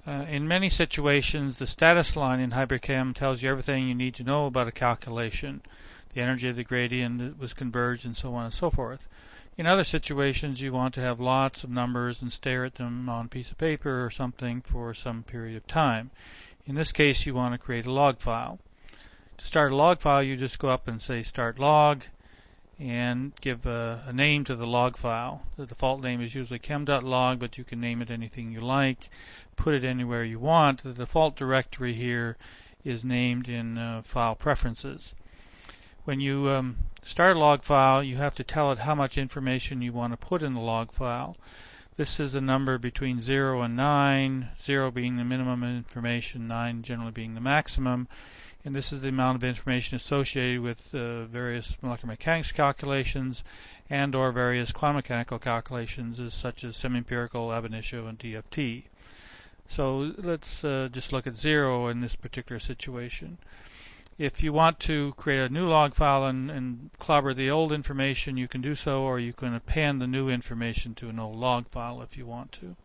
In many situations, the status line in HyperChem tells you everything you need to know about a calculation. The energy of the gradient that was converged and so on and so forth. In other situations, you want to have lots of numbers and stare at them on a piece of paper or something for some period of time. In this case, you want to create a log file. To start a log file, you just go up and say start log and give a name to the log file. The default name is usually chem.log, but you can name it anything you like, put it anywhere you want. The default directory here is named in file preferences. When you start a log file, you have to tell it how much information you want to put in the log file. This is a number between 0 and 9, 0 being the minimum information, 9 generally being the maximum. And this is the amount of information associated with various molecular mechanics calculations and or various quantum mechanical calculations such as semi-empirical, ab initio, and DFT. So let's just look at 0 in this particular situation. If you want to create a new log file and clobber the old information, you can do so, or you can append the new information to an old log file if you want to.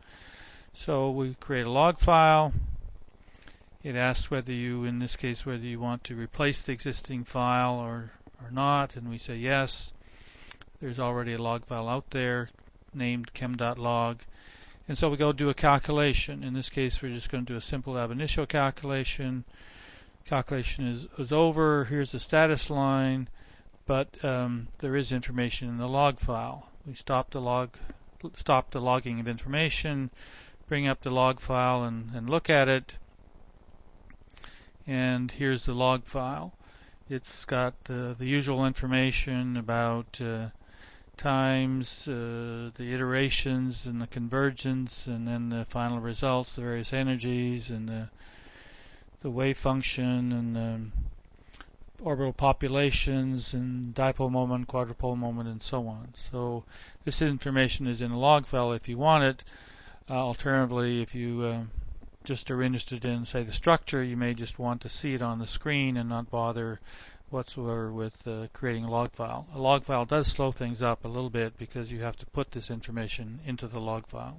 So we create a log file. It asks whether you, in this case, whether you want to replace the existing file or not, and we say yes. There's already a log file out there named chem.log. And so we go do a calculation. In this case, we're just going to do a simple ab initio calculation. Calculation is over. Here's the status line, but there is information in the log file. We stop the logging of information, bring up the log file and look at it. And here's the log file. It's got the usual information about times, the iterations and the convergence, and then the final results, the various energies, and the wave function, and orbital populations, and dipole moment, quadrupole moment, and so on. So this information is in a log file if you want it. Alternatively, if you just are interested in, say, the structure, you may just want to see it on the screen and not bother whatsoever with creating a log file. A log file does slow things up a little bit because you have to put this information into the log file.